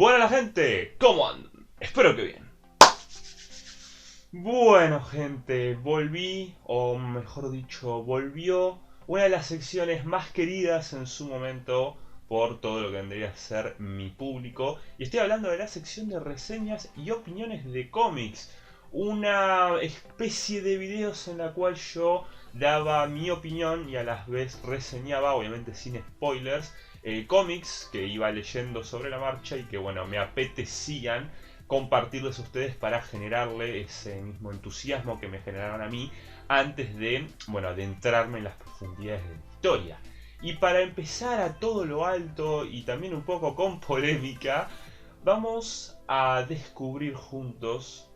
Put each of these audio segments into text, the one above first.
Buena la gente, ¿cómo andan? Espero que bien. Bueno gente, volví, o mejor dicho, volvió una de las secciones más queridas en su momento por todo lo que vendría a ser mi público. Y estoy hablando de la sección de reseñas y opiniones de cómics. Una especie de videos en la cual yo daba mi opinión y a la vez reseñaba, obviamente sin spoilers, cómics que iba leyendo sobre la marcha y que bueno, me apetecían compartirles a ustedes para generarle ese mismo entusiasmo que me generaron a mí antes de, bueno, adentrarme en las profundidades de la historia. Y para empezar a todo lo alto y también un poco con polémica, vamos a descubrir juntos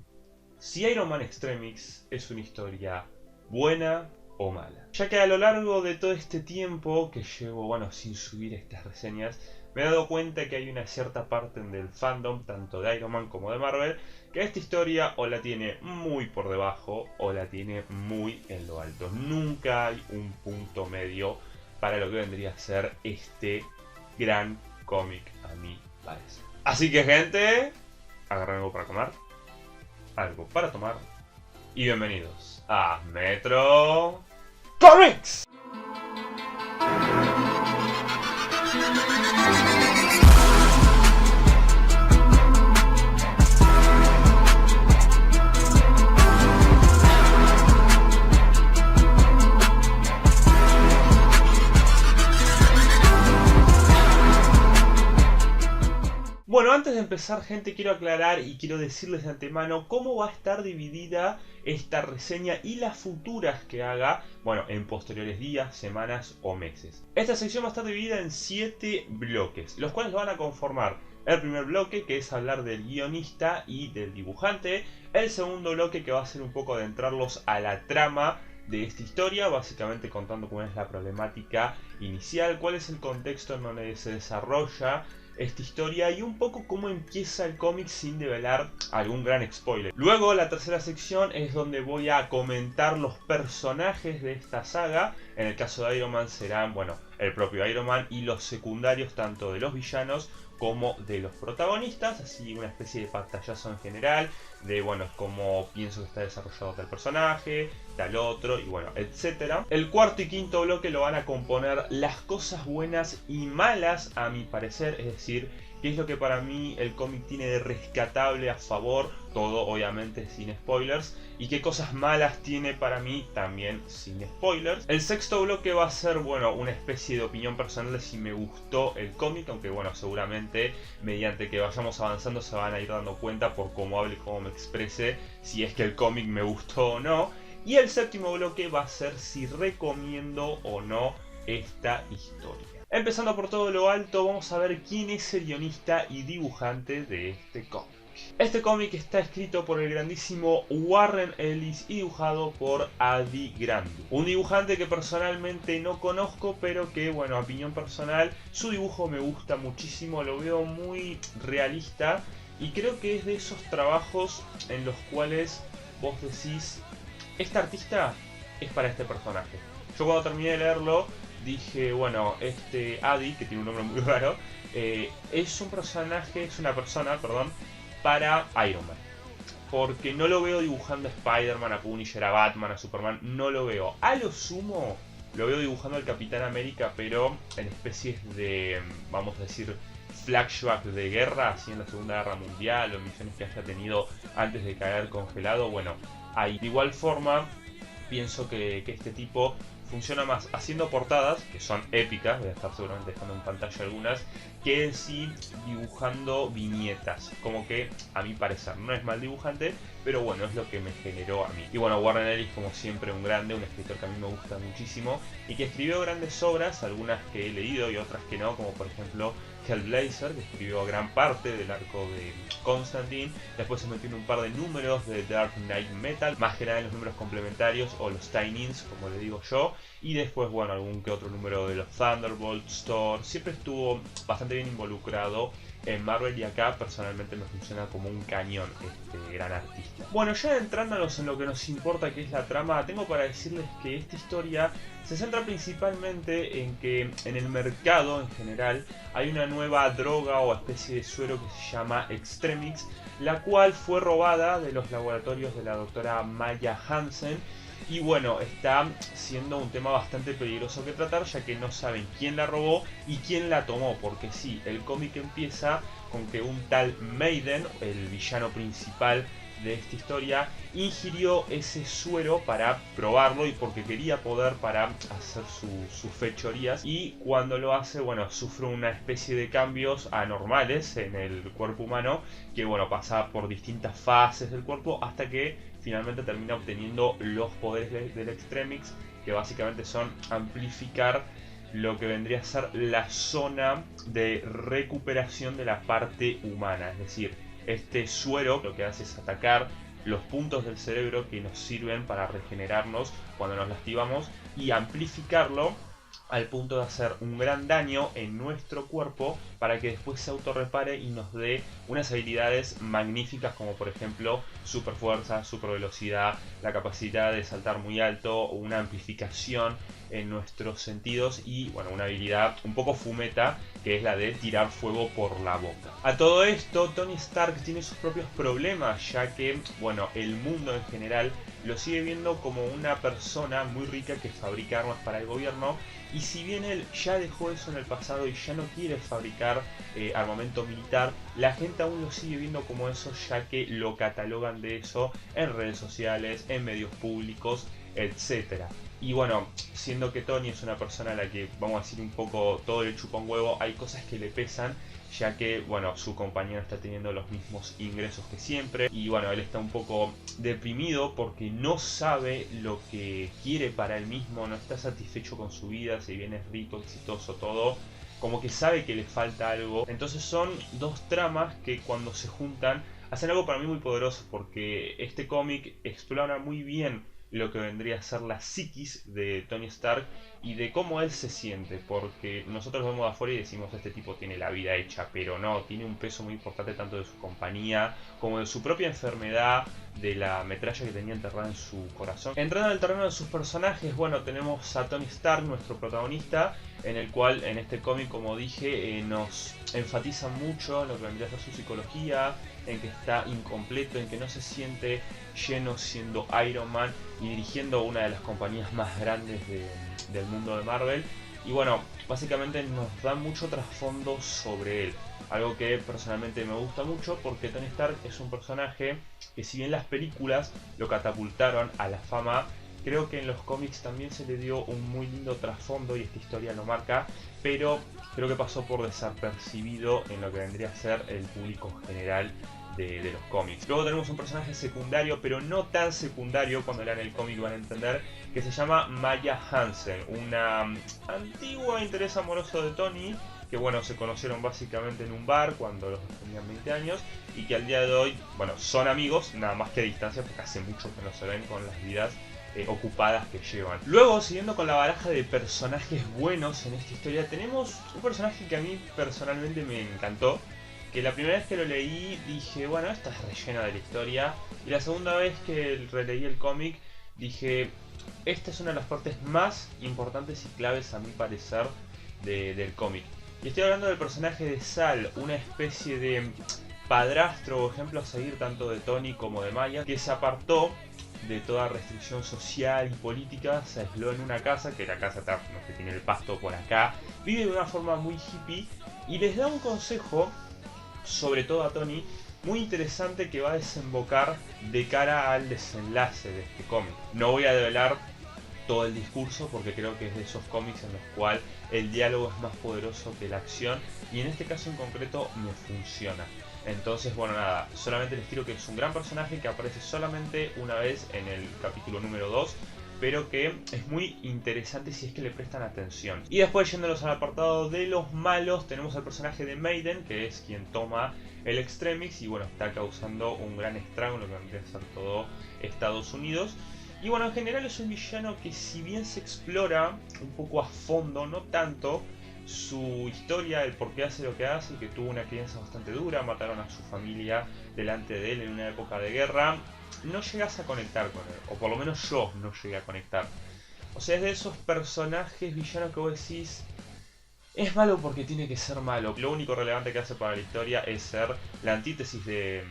si Iron Man Extremix es una historia buena o mala. Ya que a lo largo de todo este tiempo que llevo, bueno, sin subir estas reseñas, me he dado cuenta que hay una cierta parte del fandom, tanto de Iron Man como de Marvel, que esta historia o la tiene muy por debajo o la tiene muy en lo alto. Nunca hay un punto medio para lo que vendría a ser este gran cómic, a mi parecer. Así que gente, agarren algo para comer, algo para tomar y bienvenidos a Metro Comics. Bueno, antes de empezar, gente, quiero aclarar y quiero decirles de antemano cómo va a estar dividida esta reseña y las futuras que haga, bueno, en posteriores días, semanas o meses. Esta sección va a estar dividida en 7 bloques, los cuales van a conformar el primer bloque, que es hablar del guionista y del dibujante. El segundo bloque, que va a ser un poco adentrarlos a la trama de esta historia, básicamente contando cuál es la problemática inicial, cuál es el contexto en donde se desarrolla esta historia y un poco cómo empieza el cómic sin develar algún gran spoiler. Luego la tercera sección es donde voy a comentar los personajes de esta saga. En el caso de Iron Man serán, bueno, el propio Iron Man y los secundarios tanto de los villanos como de los protagonistas, así una especie de pantallazo en general, de bueno, cómo pienso que está desarrollado tal personaje, tal otro, y bueno, etcétera. El cuarto y quinto bloque lo van a componer las cosas buenas y malas a mi parecer, es decir, qué es lo que para mí el cómic tiene de rescatable a favor, todo obviamente sin spoilers, y qué cosas malas tiene para mí también sin spoilers. El sexto bloque va a ser, bueno, una especie de opinión personal de si me gustó el cómic, aunque bueno, seguramente mediante que vayamos avanzando se van a ir dando cuenta por cómo hable y cómo me exprese si es que el cómic me gustó o no. Y el séptimo bloque va a ser si recomiendo o no esta historia. Empezando por todo lo alto, vamos a ver quién es el guionista y dibujante de este cómic. Este cómic está escrito por el grandísimo Warren Ellis y dibujado por Adi Grandu. Un dibujante que personalmente no conozco, pero que, bueno, a opinión personal, su dibujo me gusta muchísimo, lo veo muy realista y creo que es de esos trabajos en los cuales vos decís, este artista es para este personaje. Yo cuando terminé de leerlo dije, bueno, este Adi, que tiene un nombre muy raro, es un personaje, es una persona, perdón, para Iron Man. Porque no lo veo dibujando a Spider-Man, a Punisher, a Batman, a Superman, no lo veo. A lo sumo lo veo dibujando al Capitán América, pero en especies de, vamos a decir, flashback de guerra, así en la Segunda Guerra Mundial o misiones que haya tenido antes de caer congelado. Bueno, ahí de igual forma pienso que este tipo funciona más haciendo portadas, que son épicas, voy a estar seguramente dejando en pantalla algunas, que en sí dibujando viñetas. Como que a mi parecer no es mal dibujante, pero bueno, es lo que me generó a mí. Y bueno, Warren Ellis, como siempre, un grande, un escritor que a mí me gusta muchísimo y que escribió grandes obras, algunas que he leído y otras que no, como por ejemplo Hellblazer, que escribió gran parte del arco de Constantine. Después se metió en un par de números de Dark Knight Metal, más que nada en los números complementarios o los tie-ins, como le digo yo. Y después, bueno, algún que otro número de los Thunderbolts, Thor. Siempre estuvo bastante bien involucrado en Marvel, y acá personalmente me funciona como un cañón este gran artista. Bueno, ya entrándonos en lo que nos importa, que es la trama, tengo para decirles que esta historia se centra principalmente en que en el mercado en general hay una nueva droga o especie de suero que se llama Extremix, la cual fue robada de los laboratorios de la doctora Maya Hansen. Y bueno, está siendo un tema bastante peligroso que tratar, ya que no saben quién la robó y quién la tomó. Porque sí, el cómic empieza con que un tal Maiden, el villano principal de esta historia, ingirió ese suero para probarlo y porque quería poder para hacer sus fechorías, y cuando lo hace, bueno, sufre una especie de cambios anormales en el cuerpo humano, que bueno, pasa por distintas fases del cuerpo hasta que finalmente termina obteniendo los poderes del Extremix, que básicamente son amplificar lo que vendría a ser la zona de recuperación de la parte humana. Es decir, este suero lo que hace es atacar los puntos del cerebro que nos sirven para regenerarnos cuando nos lastimamos y amplificarlo al punto de hacer un gran daño en nuestro cuerpo para que después se autorrepare y nos dé unas habilidades magníficas, como por ejemplo super fuerza, super velocidad, la capacidad de saltar muy alto o una amplificación en nuestros sentidos y bueno, una habilidad un poco fumeta que es la de tirar fuego por la boca. A todo esto, Tony Stark tiene sus propios problemas, ya que bueno, el mundo en general lo sigue viendo como una persona muy rica que fabrica armas para el gobierno, y si bien él ya dejó eso en el pasado y ya no quiere fabricar armamento militar, la gente aún lo sigue viendo como eso, ya que lo catalogan de eso en redes sociales, en medios públicos, etcétera. Y bueno, siendo que Tony es una persona a la que, vamos a decir un poco, todo le chupa un huevo, hay cosas que le pesan, ya que, bueno, su compañero está teniendo los mismos ingresos que siempre. Y bueno, él está un poco deprimido porque no sabe lo que quiere para él mismo, no está satisfecho con su vida, si bien es rico, exitoso, todo, como que sabe que le falta algo. Entonces son dos tramas que cuando se juntan hacen algo para mí muy poderoso, porque este cómic explora muy bien lo que vendría a ser la psiquis de Tony Stark y de cómo él se siente, porque nosotros vemos de afuera y decimos este tipo tiene la vida hecha, pero no, tiene un peso muy importante tanto de su compañía como de su propia enfermedad, de la metralla que tenía enterrada en su corazón. Entrando en el terreno de sus personajes, bueno, tenemos a Tony Stark, nuestro protagonista, en el cual en este cómic, como dije, nos enfatiza mucho en lo que vendría a ser su psicología, en que está incompleto, en que no se siente lleno siendo Iron Man y dirigiendo una de las compañías más grandes del mundo de Marvel. Y bueno, básicamente nos da mucho trasfondo sobre él, algo que personalmente me gusta mucho, porque Tony Stark es un personaje que, si bien las películas lo catapultaron a la fama, creo que en los cómics también se le dio un muy lindo trasfondo y esta historia lo marca, pero creo que pasó por desapercibido en lo que vendría a ser el público general de los cómics. Luego tenemos un personaje secundario, pero no tan secundario, cuando lean el cómic van a entender, que se llama Maya Hansen, una antigua interés amoroso de Tony, que bueno, se conocieron básicamente en un bar cuando los dos tenían 20 años y que al día de hoy, bueno, son amigos, nada más que a distancia porque hace mucho que no se ven con las vidas ocupadas que llevan. Luego, siguiendo con la baraja de personajes buenos en esta historia, tenemos un personaje que a mí personalmente me encantó, que la primera vez que lo leí dije, bueno, esto es relleno de la historia, y la segunda vez que releí el cómic dije, esta es una de las partes más importantes y claves a mi parecer del cómic. Y estoy hablando del personaje de Sal, una especie de padrastro o ejemplo a seguir tanto de Tony como de Maya, que se apartó de toda restricción social y política, se aisló en una casa, que la casa está, no sé, tiene el pasto por acá, vive de una forma muy hippie y les da un consejo, sobre todo a Tony, muy interesante, que va a desembocar de cara al desenlace de este cómic. No voy a develar todo el discurso porque creo que es de esos cómics en los cuales el diálogo es más poderoso que la acción, y en este caso en concreto me funciona. Entonces, bueno, nada, solamente les tiro que es un gran personaje que aparece solamente una vez en el capítulo número 2, pero que es muy interesante si es que le prestan atención. Y después, yéndonos al apartado de los malos, tenemos al personaje de Maiden, que es quien toma el Extremix y bueno, está causando un gran estrago en lo que vendría a ser todo Estados Unidos. Y bueno, en general es un villano que, si bien se explora un poco a fondo, no tanto, su historia, el por qué hace lo que hace, que tuvo una crianza bastante dura, mataron a su familia delante de él en una época de guerra, no llegas a conectar con él, o por lo menos yo no llegué a conectar. O sea, es de esos personajes villanos que vos decís, es malo porque tiene que ser malo. Lo único relevante que hace para la historia es ser la antítesis de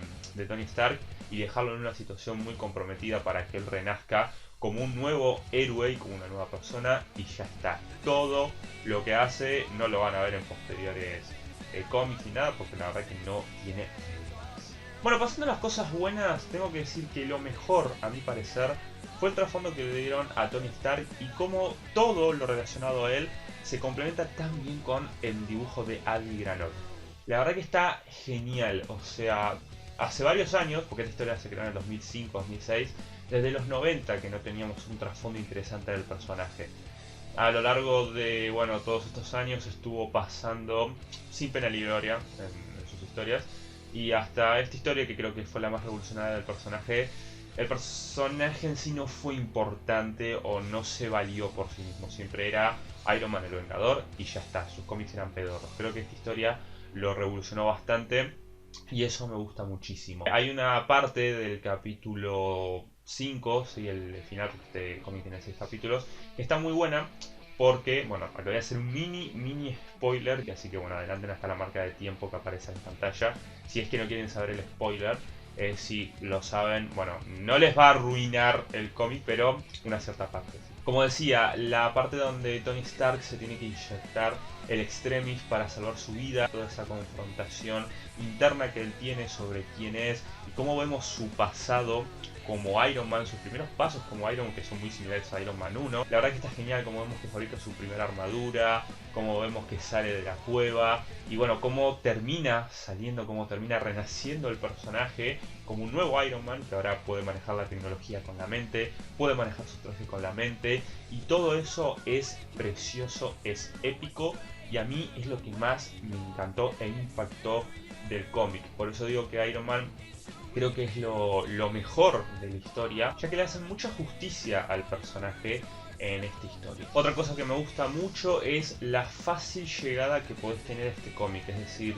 Tony Stark y dejarlo en una situación muy comprometida para que él renazca como un nuevo héroe y como una nueva persona, y ya está. Todo lo que hace no lo van a ver en posteriores cómics ni nada, porque la verdad que no tiene más. Bueno, pasando a las cosas buenas, tengo que decir que lo mejor, a mi parecer, fue el trasfondo que le dieron a Tony Stark y cómo todo lo relacionado a él se complementa tan bien con el dibujo de Adi Granot. La verdad que está genial, o sea, hace varios años, porque esta historia se creó en el 2005-2006, desde los 90 que no teníamos un trasfondo interesante del personaje. A lo largo de, bueno, todos estos años estuvo pasando sin pena ni gloria en sus historias, y hasta esta historia, que creo que fue la más revolucionaria del personaje, el personaje en sí no fue importante o no se valió por sí mismo, siempre era Iron Man el Vengador y ya está, sus cómics eran pedorros. Creo que esta historia lo revolucionó bastante y eso me gusta muchísimo. Hay una parte del capítulo 5, sí, el final, porque este cómic tiene 6 capítulos, que está muy buena porque, bueno, acá voy a hacer un mini spoiler, que así que bueno, adelanten hasta la marca de tiempo que aparece en pantalla, si es que no quieren saber el spoiler. Si lo saben, bueno, no les va a arruinar el cómic, pero una cierta parte. Como decía, la parte donde Tony Stark se tiene que inyectar el Extremis para salvar su vida, toda esa confrontación interna que él tiene sobre quién es y cómo vemos su pasado como Iron Man, sus primeros pasos como Iron Man, que son muy similares a Iron Man 1. La verdad que está genial como vemos que fabrica su primera armadura, como vemos que sale de la cueva y bueno, cómo termina saliendo, cómo termina renaciendo el personaje como un nuevo Iron Man que ahora puede manejar la tecnología con la mente, puede manejar su traje con la mente y todo eso es precioso, es épico y a mí es lo que más me encantó e impactó del cómic. Por eso digo que Iron Man creo que es lo mejor de la historia, ya que le hacen mucha justicia al personaje en esta historia. Otra cosa que me gusta mucho es la fácil llegada que podés tener a este cómic, es decir,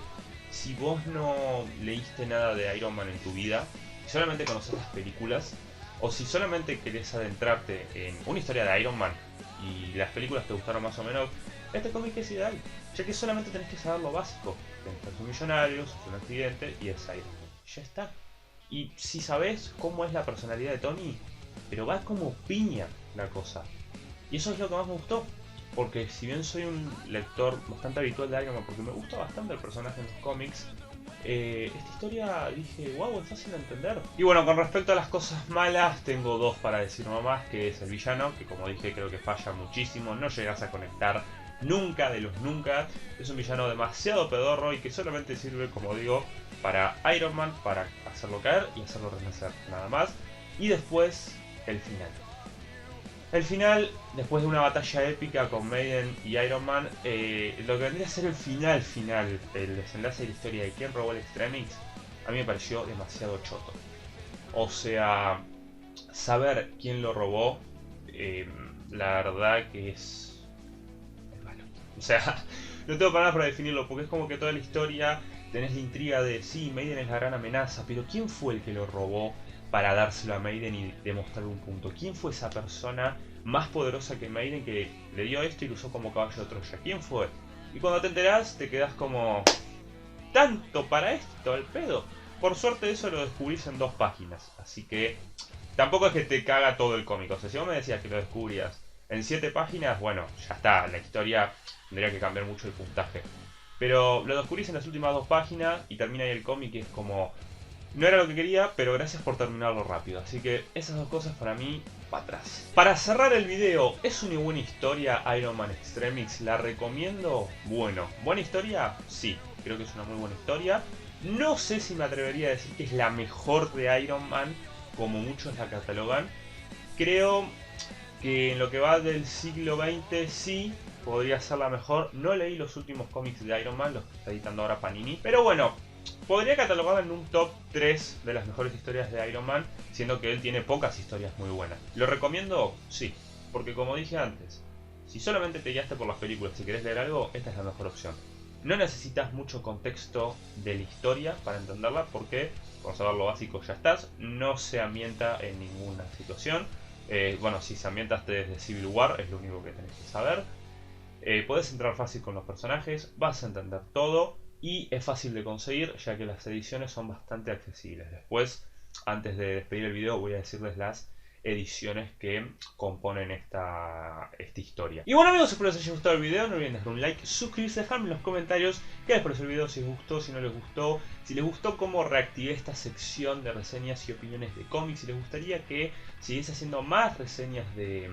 si vos no leíste nada de Iron Man en tu vida, si solamente conoces las películas, o si solamente querés adentrarte en una historia de Iron Man y las películas te gustaron más o menos, este cómic es ideal, ya que solamente tenés que saber lo básico. Tenés que ser un millonario, sufre un accidente y es Iron Man. Ya está. Y si sabes cómo es la personalidad de Tony, pero va como piña la cosa. Y eso es lo que más me gustó. Porque si bien soy un lector bastante habitual de Iron Man, porque me gusta bastante el personaje en los cómics, esta historia dije, wow, es fácil de entender. Y bueno, con respecto a las cosas malas, tengo dos para decir nomás, que es el villano, que como dije creo que falla muchísimo, no llegas a conectar nunca de los nunca. Es un villano demasiado pedorro y que solamente sirve, como digo, para Iron Man, para hacerlo caer y hacerlo renacer, nada más. Y después, el final. El final, después de una batalla épica con Maiden y Iron Man, lo que vendría a ser el final, el desenlace de la historia de quién robó el Extremis, a mí me pareció demasiado choto. O sea, saber quién lo robó, la verdad que es malo. O sea, no tengo palabras para definirlo, porque es como que toda la historia tenés la intriga de, sí, Maiden es la gran amenaza, pero ¿quién fue el que lo robó para dárselo a Maiden y demostrarle un punto? ¿Quién fue esa persona más poderosa que Maiden que le dio esto y lo usó como caballo de Troya? ¿Quién fue? Y cuando te enterás te quedás como, ¿tanto para esto al pedo? Por suerte eso lo descubrís en 2 páginas, así que tampoco es que te caga todo el cómic. O sea, si vos me decías que lo descubrías en 7 páginas, bueno, ya está, la historia tendría que cambiar mucho el puntaje. Pero lo descubrís en las últimas 2 páginas y termina ahí el cómic y es como, no era lo que quería, pero gracias por terminarlo rápido. Así que esas 2 cosas para mí, para atrás. Para cerrar el video, ¿es una buena historia Iron Man Extremis? ¿La recomiendo? Bueno, ¿buena historia? Sí, creo que es una muy buena historia. No sé si me atrevería a decir que es la mejor de Iron Man, como muchos la catalogan. Creo que en lo que va del siglo XX sí podría ser la mejor. No leí los últimos cómics de Iron Man, los que está editando ahora Panini. Pero bueno, podría catalogarla en un top 3 de las mejores historias de Iron Man, siendo que él tiene pocas historias muy buenas. ¿Lo recomiendo? Sí, porque como dije antes, Si solamente te guiaste por las películas y querés leer algo, esta es la mejor opción. No necesitas mucho contexto de la historia para entenderla porque con saber lo básico ya estás. No se ambienta en ninguna situación. Bueno, si se ambienta desde Civil War es lo único que tenés que saber. Podés entrar fácil con los personajes, vas a entender todo y es fácil de conseguir ya que las ediciones son bastante accesibles. Después, antes de despedir el video, voy a decirles las ediciones que componen esta historia. Y bueno amigos, espero que les haya gustado el video. No olviden dejar un like, suscribirse, dejarme en los comentarios qué les pareció el video, si les gustó, si no les gustó, si les gustó cómo reactivé esta sección de reseñas y opiniones de cómics, si les gustaría que siguiese haciendo más reseñas de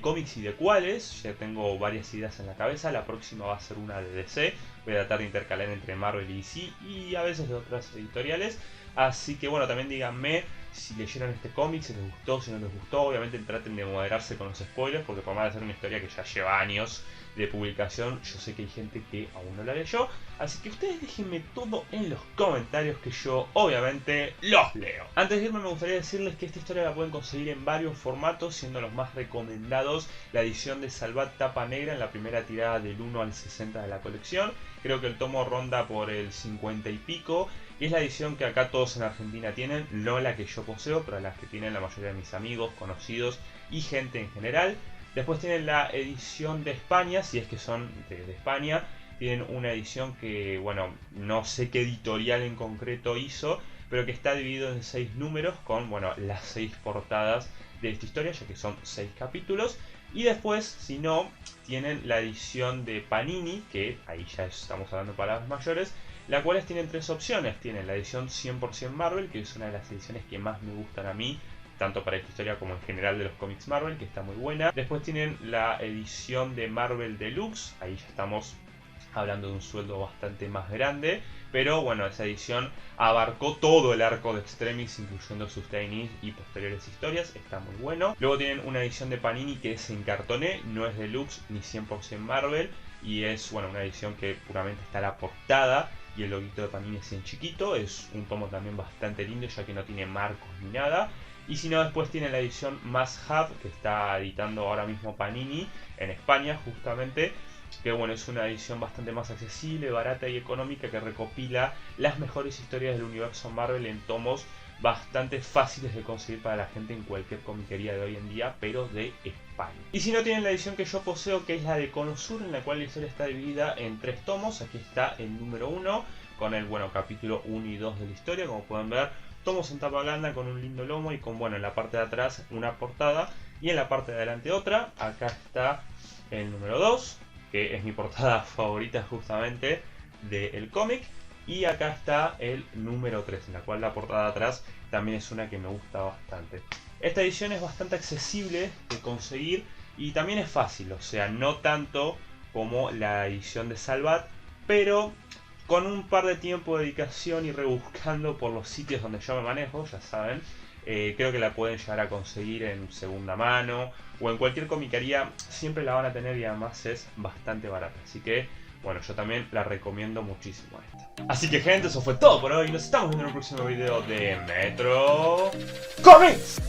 cómics y de cuáles. Ya tengo varias ideas en la cabeza. La próxima va a ser una de DC. Voy a tratar de intercalar entre Marvel y DC y a veces de otras editoriales. Así que bueno, también díganme si leyeron este cómic, si les gustó, si no les gustó. Obviamente traten de moderarse con los spoilers, porque por más de ser una historia que ya lleva años de publicación, yo sé que hay gente que aún no la leyó. Así que ustedes déjenme todo en los comentarios que yo obviamente los leo. Antes de irme me gustaría decirles que esta historia la pueden conseguir en varios formatos, siendo los más recomendados la edición de Salvat tapa negra en la primera tirada del 1 al 60 de la colección. Creo que el tomo ronda por el 50 y pico. Y es la edición que acá todos en Argentina tienen, no la que yo poseo, pero la que tienen la mayoría de mis amigos, conocidos y gente en general. Después tienen la edición de España, si es que son de España. Tienen una edición que, bueno, no sé qué editorial en concreto hizo, pero que está dividido en 6 números con, bueno, las 6 portadas de esta historia, ya que son 6 capítulos. Y después, si no, tienen la edición de Panini, que ahí ya estamos hablando de palabras mayores, las cuales tienen 3 opciones. Tienen la edición 100% Marvel, que es una de las ediciones que más me gustan a mí, tanto para esta historia como en general de los cómics Marvel, que está muy buena. Después tienen la edición de Marvel Deluxe, ahí ya estamos hablando de un sueldo bastante más grande, pero bueno, esa edición abarcó todo el arco de Extremis, incluyendo sus trainees y posteriores historias, está muy bueno. Luego tienen una edición de Panini que es en cartoné, no es deluxe ni 100% Marvel, y es, bueno, una edición que puramente está la portada y el loguito de Panini es en chiquito. Es un tomo también bastante lindo, ya que no tiene marcos ni nada. Y si no, después tiene la edición Más Hub, que está editando ahora mismo Panini en España justamente, que bueno, es una edición bastante más accesible, barata y económica, que recopila las mejores historias del universo Marvel en tomos bastante fáciles de conseguir para la gente en cualquier comiquería de hoy en día, pero de España. Y si no, tienen la edición que yo poseo, que es la de Cono Sur, en la cual la historia está dividida en 3 tomos. Aquí está el número 1 con el, bueno, capítulo 1 y 2 de la historia, como pueden ver, tomos en tapa blanda con un lindo lomo y con, bueno, en la parte de atrás una portada y en la parte de adelante otra. Acá está el número 2, que es mi portada favorita justamente del cómic. Y acá está el número 3, en la cual la portada de atrás también es una que me gusta bastante. Esta edición es bastante accesible de conseguir y también es fácil, o sea, no tanto como la edición de Salvat, pero con un par de tiempo de dedicación y rebuscando por los sitios donde yo me manejo, ya saben, creo que la pueden llegar a conseguir en segunda mano o en cualquier comiquería, siempre la van a tener y además es bastante barata, así que bueno, yo también la recomiendo muchísimo esta. Así que gente, eso fue todo por hoy. Nos estamos viendo en el próximo video de Metro Comics.